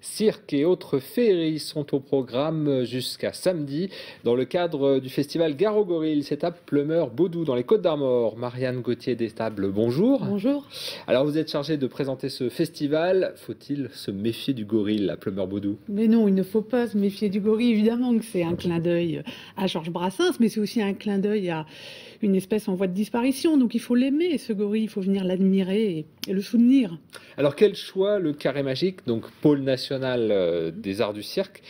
Cirque et autres féeries sont au programme jusqu'à samedi dans le cadre du festival Gare aux Gorilles. C'est à Pleumeur-Baudou dans les Côtes-d'Armor. Marianne Gauthier d'Étable, bonjour. Bonjour. Alors vous êtes chargée de présenter ce festival. Faut-il se méfier du gorille à Pleumeur-Baudou? Mais non, il ne faut pas se méfier du gorille. Évidemment que c'est un clin d'œil à Georges Brassens, mais c'est aussi un clin d'œil à une espèce en voie de disparition. Donc il faut l'aimer, ce gorille, il faut venir l'admirer et le soutenir. Alors quel choix le Carré Magique, donc pôle national des arts du cirque,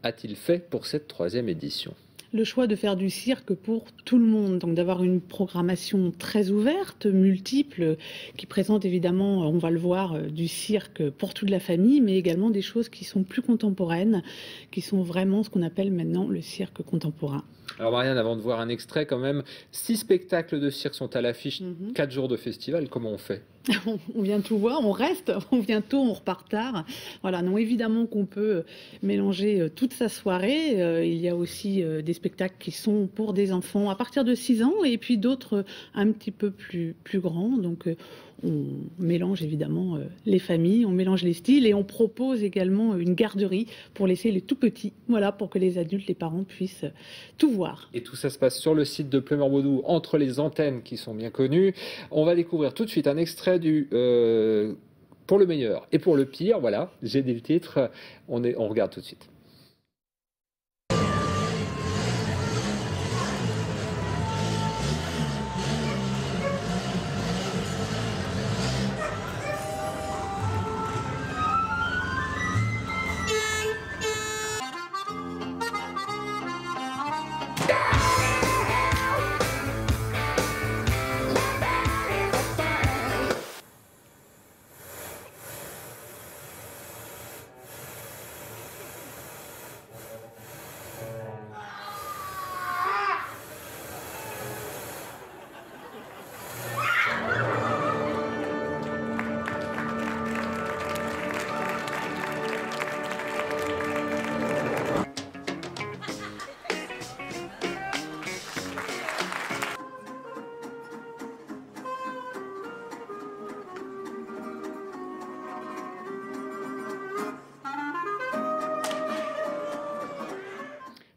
a-t-il fait pour cette 3e édition? Le choix de faire du cirque pour tout le monde, donc d'avoir une programmation très ouverte, multiple, qui présente évidemment, on va le voir, du cirque pour toute la famille, mais également des choses qui sont plus contemporaines, qui sont vraiment ce qu'on appelle maintenant le cirque contemporain. Alors Marianne, avant de voir un extrait quand même, 6 spectacles de cirque sont à l'affiche, 4 jours de festival, comment on fait? On vient tout voir, on reste, on vient tôt, on repart tard. Voilà, non, évidemment qu'on peut mélanger toute sa soirée. Il y a aussi des spectacles qui sont pour des enfants à partir de 6 ans et puis d'autres un petit peu plus grands. Donc on mélange évidemment les familles, on mélange les styles et on propose également une garderie pour laisser les tout petits, voilà, pour que les adultes, les parents puissent tout voir. Et tout ça se passe sur le site de Pleumeur-Baudou, entre les antennes qui sont bien connues. On va découvrir tout de suite un extrait du pour le meilleur et pour le pire. Voilà, j'ai des titres, on regarde tout de suite.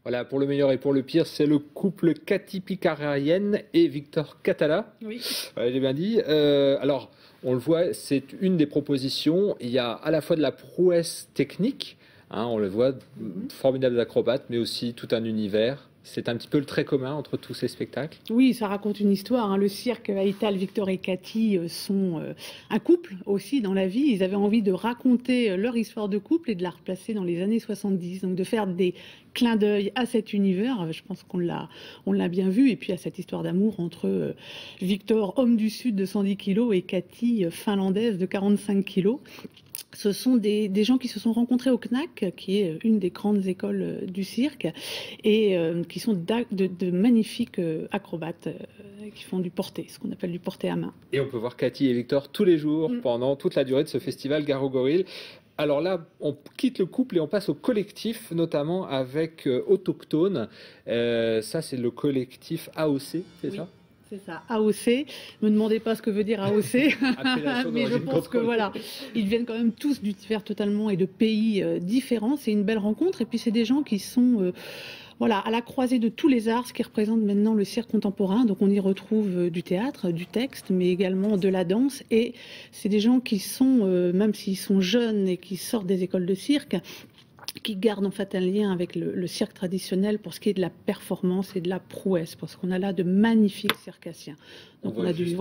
Voilà, pour le meilleur et pour le pire, c'est le couple Cathy Picarienne et Victor Catala. Oui. J'ai bien dit. Alors, on le voit, c'est une des propositions. Il y a à la fois de la prouesse technique, hein, on le voit, formidables acrobates, mais aussi tout un univers. C'est un petit peu le trait commun entre tous ces spectacles. Oui, ça raconte une histoire. Hein. Le cirque Haïtal, Victor et Cathy sont un couple aussi dans la vie. Ils avaient envie de raconter leur histoire de couple et de la replacer dans les années 70. Donc de faire des clins d'œil à cet univers, je pense qu'on l'a bien vu. Et puis à cette histoire d'amour entre Victor, homme du Sud de 110 kilos, et Cathy, finlandaise de 45 kilos. Ce sont des gens qui se sont rencontrés au CNAC, qui est une des grandes écoles du cirque, et qui sont de magnifiques acrobates qui font du porté, ce qu'on appelle du porté à main. Et on peut voir Cathy et Victor tous les jours pendant toute la durée de ce festival Gare aux Gorilles. Alors là, on quitte le couple et on passe au collectif, notamment avec Autochtone. Ça, c'est le collectif AOC, c'est ça? C'est ça, AOC. Ne me demandez pas ce que veut dire AOC, mais je pense que voilà, ils viennent quand même tous d'univers totalement et de pays différents. C'est une belle rencontre et puis c'est des gens qui sont voilà, à la croisée de tous les arts, ce qui représente maintenant le cirque contemporain. Donc on y retrouve du théâtre, du texte, mais également de la danse. Et c'est des gens qui sont, même s'ils sont jeunes et qui sortent des écoles de cirque, qui gardent en fait un lien avec le cirque traditionnel pour ce qui est de la performance et de la prouesse, parce qu'on a là de magnifiques circassiens. Donc on a du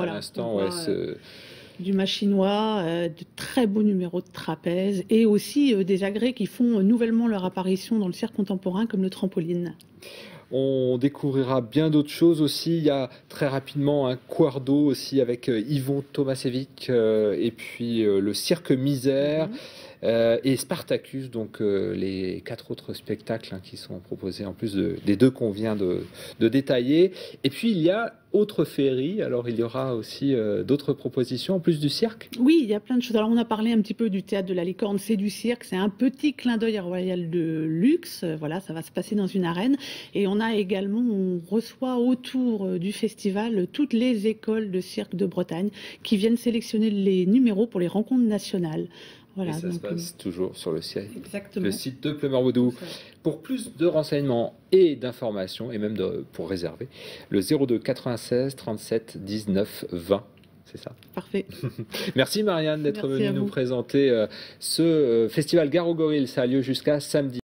du machinois, de très beaux numéros de trapèze et aussi des agrès qui font nouvellement leur apparition dans le cirque contemporain comme le trampoline. On découvrira bien d'autres choses aussi. Il y a très rapidement un Quardo aussi avec Yvon Tomasevic et puis le Cirque Misère. Et Spartacus, donc les 4 autres spectacles qui sont proposés en plus des 2 qu'on vient de détailler. Et puis il y a autre féerie, alors il y aura aussi d'autres propositions en plus du cirque? Oui, il y a plein de choses. Alors on a parlé un petit peu du théâtre de la Licorne, c'est du cirque, c'est un petit clin d'œil à Royal de Luxe, voilà, ça va se passer dans une arène. Et on a également, on reçoit autour du festival toutes les écoles de cirque de Bretagne qui viennent sélectionner les numéros pour les rencontres nationales. Voilà, et ça se passe toujours sur le site de Pleumeur-Bodou. Pour plus de renseignements et d'informations, et même pour réserver, le 02 96 37 19 20. C'est ça. Parfait. Merci Marianne d'être venue nous présenter ce festival Gare aux Gorilles. Ça a lieu jusqu'à samedi.